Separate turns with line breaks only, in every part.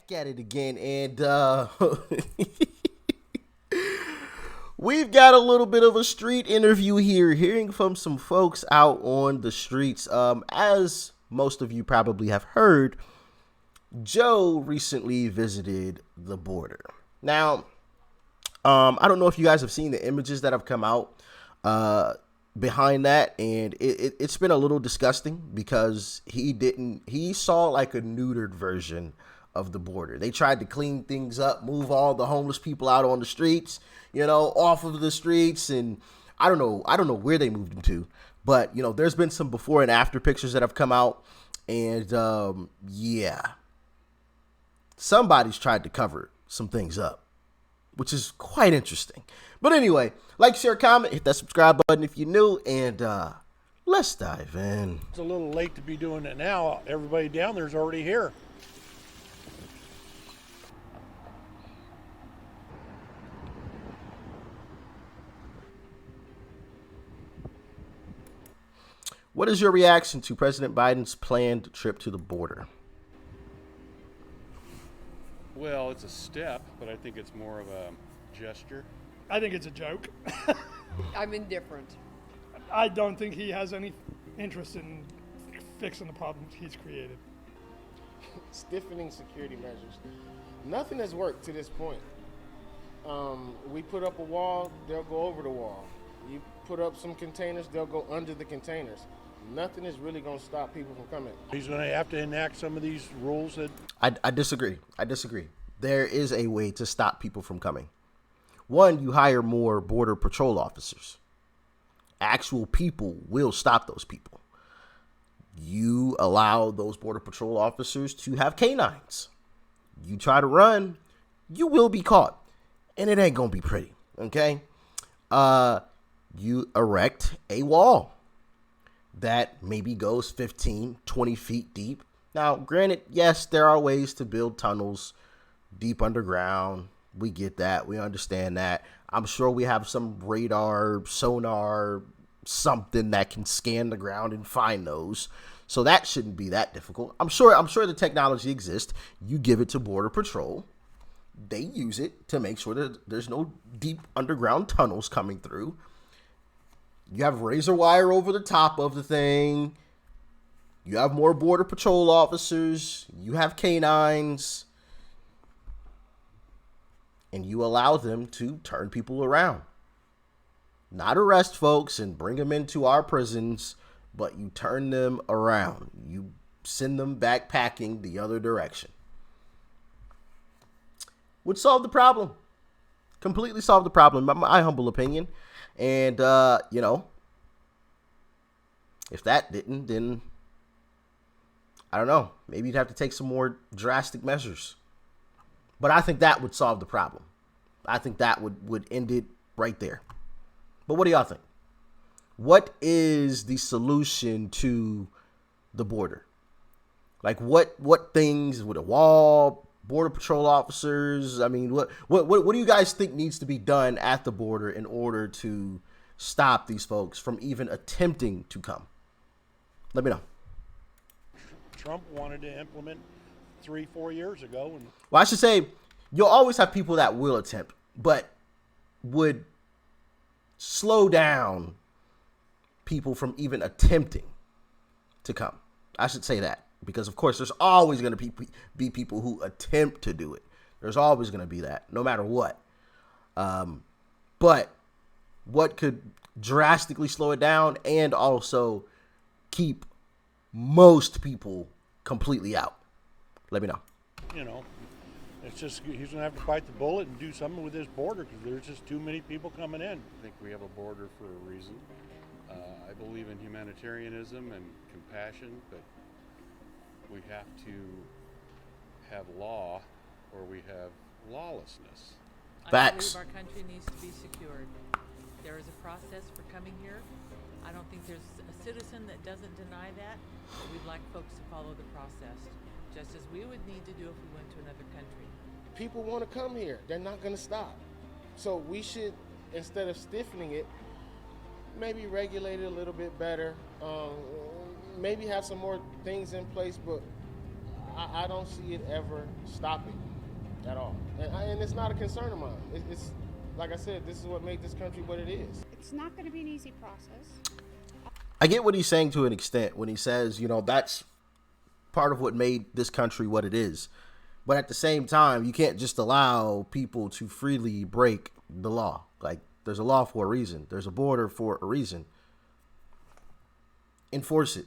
back at it again, and we've got a little bit of a street interview here, hearing from some folks out on the streets. As most of you probably have heard, Joe recently visited the border. Now, I don't know if you guys have seen the images that have come out behind that, and it's been a little disgusting because he saw like a neutered version of the border. They tried to clean things up, move all the homeless people out on the streets, off of the streets, and I don't know where they moved them to, but there's been some before and after pictures that have come out, and yeah, somebody's tried to cover some things up, which is quite interesting. But anyway, like, share, comment, hit that subscribe button if you're new, and let's dive in.
It's a little late to be doing it now. Everybody down there's already here.
What is your reaction to President Biden's planned trip to the border?
Well, it's a step, but I think it's more of a gesture.
I think it's a joke.
I'm indifferent.
I don't think he has any interest in fixing the problems he's created.
Stiffening security measures. Nothing has worked to this point. We put up a wall, they'll go over the wall. You put up some containers, they'll go under the containers. Nothing is really going to stop people from coming.
He's going to have to enact some of these rules that...
I disagree. There is a way to stop people from coming. One, you hire more Border Patrol officers. Actual people will stop those people. You allow those Border Patrol officers to have canines. You try to run, you will be caught. And it ain't going to be pretty, okay? You erect a wall that maybe goes 15, 20 feet deep. Now, granted, yes, there are ways to build tunnels deep underground. We get that. We understand that. I'm sure we have some radar, sonar, something that can scan the ground and find those. So that shouldn't be that difficult. I'm sure the technology exists. You give it to Border Patrol. They use it to make sure that there's no deep underground tunnels coming through. You have razor wire over the top of the thing. You have more Border Patrol officers. You have canines. And you allow them to turn people around. Not arrest folks and bring them into our prisons, but you turn them around. You send them backpacking the other direction. Would solve the problem. Completely solve the problem, in my humble opinion. And, if that didn't, then I don't know. Maybe you'd have to take some more drastic measures. But I think that would solve the problem. I think that would end it right there. But what do y'all think? What is the solution to the border? Like what things with a wall, Border Patrol officers? I mean, what do you guys think needs to be done at the border in order to stop these folks from even attempting to come? Let me know.
Trump wanted to implement 3-4 years ago. And
Well, I should say, you'll always have people that will attempt, but would slow down people from even attempting to come. I should say that, because of course there's always going to be people who attempt to do it. There's always going to be that, no matter what. But what could drastically slow it down and also keep most people completely out? Let me know.
It's just he's going to have to bite the bullet and do something with this border because there's just too many people coming in.
I think we have a border for a reason. I believe in humanitarianism and compassion, but we have to have law or we have lawlessness.
Facts.
I believe our country needs to be secured. There is a process for coming here. I don't think there's a citizen that doesn't deny that, but we'd like folks to follow the process, just as we would need to do if we went to another country.
People want to come here. They're not going to stop. So we should, instead of stiffening it, maybe regulate it a little bit better. Maybe have some more things in place, but I don't see it ever stopping at all. And it's not a concern of mine. It's like I said, this is what made this country what it is.
It's not going to be an easy process.
I get what he's saying to an extent when he says, you know, that's part of what made this country what it is. But at the same time, you can't just allow people to freely break the law. Like, there's a law for a reason. There's a border for a reason. Enforce it.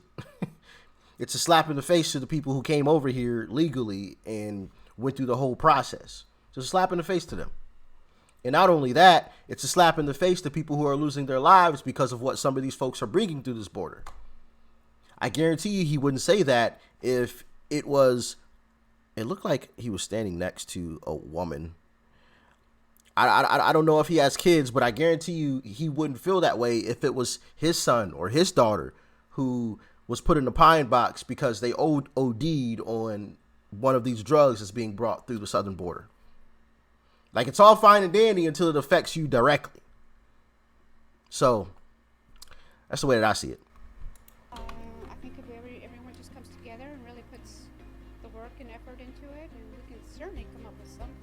It's a slap in the face to the people who came over here legally and went through the whole process. It's a slap in the face to them. And not only that, it's a slap in the face to people who are losing their lives because of what some of these folks are bringing through this border. I guarantee you he wouldn't say that if it looked like he was standing next to a woman. I don't know if he has kids, but I guarantee you he wouldn't feel that way if it was his son or his daughter who was put in the pine box because they OD'd on one of these drugs that's being brought through the southern border. Like, it's all fine and dandy until it affects you directly. So that's the way that I see it.
I think if everyone just comes together and really puts the work and effort into it, and we can certainly come up with something.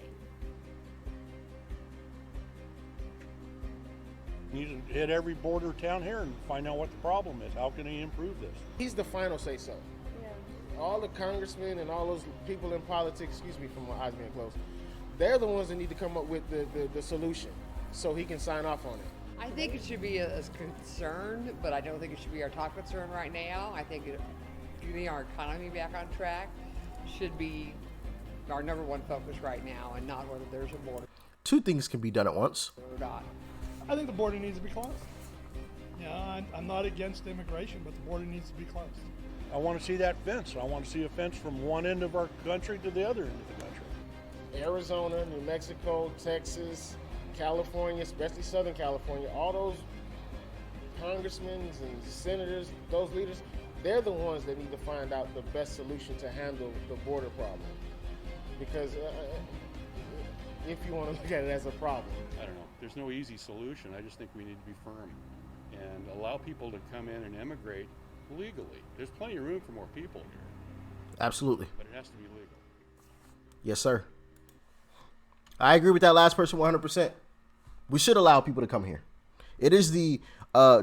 Need to hit every border town here and find out what the problem is. How can he improve this?
He's the final say so.
Yeah.
All the congressmen and all those people in politics, excuse me for my eyes being closed, they're the ones that need to come up with the solution so he can sign off on it.
I think it should be a concern, but I don't think it should be our top concern right now. I think getting our economy back on track should be our number one focus right now, and not whether there's a border
Two things can be done at once.
or not.
I think the border needs to be closed. Yeah, I'm not against immigration, but the border needs to be closed.
I want to see that fence. I want to see a fence from one end of our country to the other end of the country.
Arizona, New Mexico, Texas, California, especially Southern California, all those congressmen and senators, those leaders, they're the ones that need to find out the best solution to handle the border problem. Because if you want to look at it as a problem.
I don't know. There's no easy solution. I just think we need to be firm and allow people to come in and immigrate legally. There's plenty of room for more people here,
Absolutely.
but it has to be legal.
Yes, sir. I agree with that last person 100%. We should allow people to come here. It is the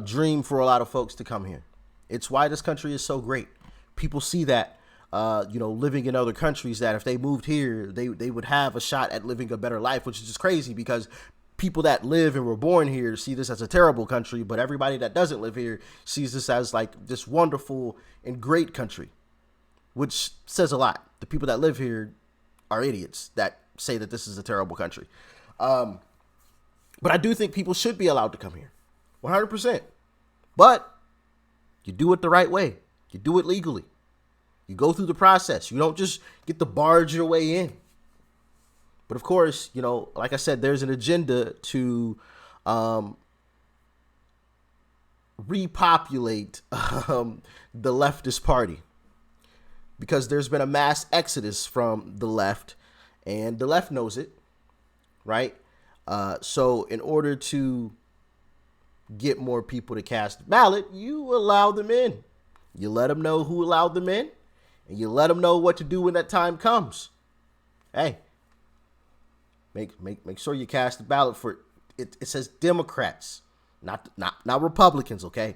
dream for a lot of folks to come here. It's why this country is so great. People see that, living in other countries, that if they moved here, they would have a shot at living a better life, which is just crazy because people that live and were born here see this as a terrible country, but everybody that doesn't live here sees this as like this wonderful and great country, which says a lot. The people that live here are idiots that say that this is a terrible country. But I do think people should be allowed to come here 100%. But you do it the right way. You do it legally. You go through the process. You don't just get to barge your way in. But of course, like I said, there's an agenda to repopulate the leftist party, because there's been a mass exodus from the left, and the left knows it, right? So in order to get more people to cast the ballot, you allow them in. You let them know who allowed them in, and you let them know what to do when that time comes. Hey, make sure you cast the ballot for it. It says Democrats, not Republicans. Okay,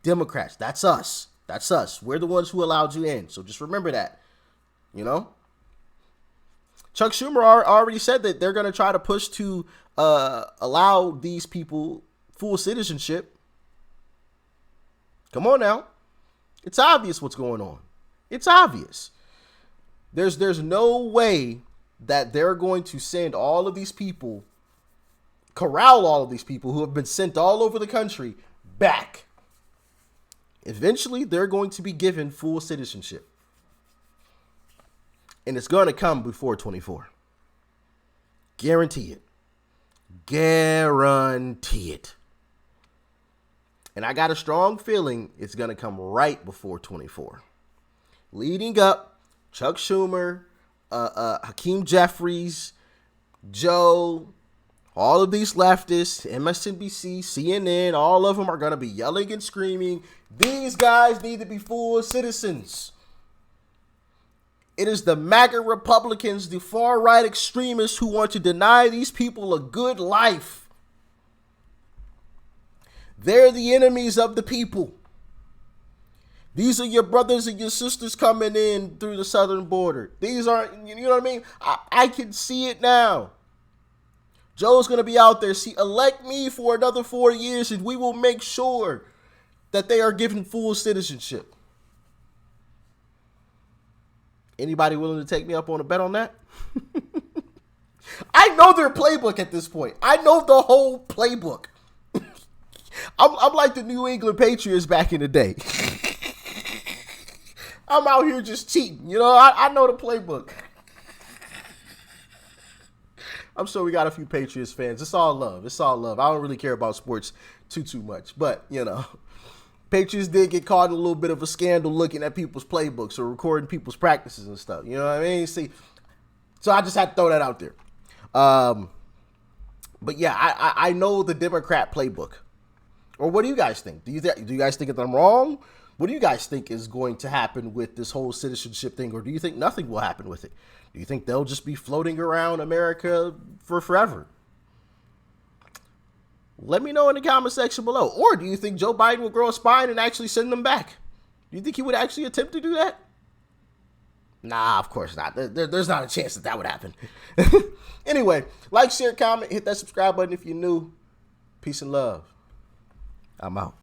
Democrats. That's us. That's us. We're the ones who allowed you in. So just remember that. Chuck Schumer already said that they're going to try to push to allow these people full citizenship. Come on now. It's obvious what's going on. It's obvious. There's no way that they're going to send all of these people, corral all of these people who have been sent all over the country back. Eventually, they're going to be given full citizenship. And it's going to come before 24. Guarantee it. Guarantee it. And I got a strong feeling it's going to come right before 24. Leading up, Chuck Schumer, Hakeem Jeffries, Joe, all of these leftists, MSNBC, CNN, all of them are going to be yelling and screaming, these guys need to be full citizens. It is the MAGA Republicans, the far-right extremists who want to deny these people a good life. They're the enemies of the people. These are your brothers and your sisters coming in through the southern border. These aren't, you know what I mean? I can see it now. Joe's going to be out there. See, elect me for another 4 years and we will make sure that they are given full citizenship. Anybody willing to take me up on a bet on that? I know their playbook at this point. I know the whole playbook. I'm like the New England Patriots back in the day. I'm out here just cheating. You know, I know the playbook. I'm sure we got a few Patriots fans. It's all love. It's all love. I don't really care about sports too much. But, you know, Patriots did get caught in a little bit of a scandal looking at people's playbooks or recording people's practices and stuff. You know what I mean? See, so I just had to throw that out there. But yeah, I know the Democrat playbook. Or what do you guys think? Do you guys think that I'm wrong? What do you guys think is going to happen with this whole citizenship thing? Or do you think nothing will happen with it? Do you think they'll just be floating around America for forever? Let me know in the comment section below. Or do you think Joe Biden will grow a spine and actually send them back? Do you think he would actually attempt to do that? Nah, of course not. There's not a chance that would happen. Anyway, like, share, comment, hit that subscribe button if you're new. Peace and love. I'm out.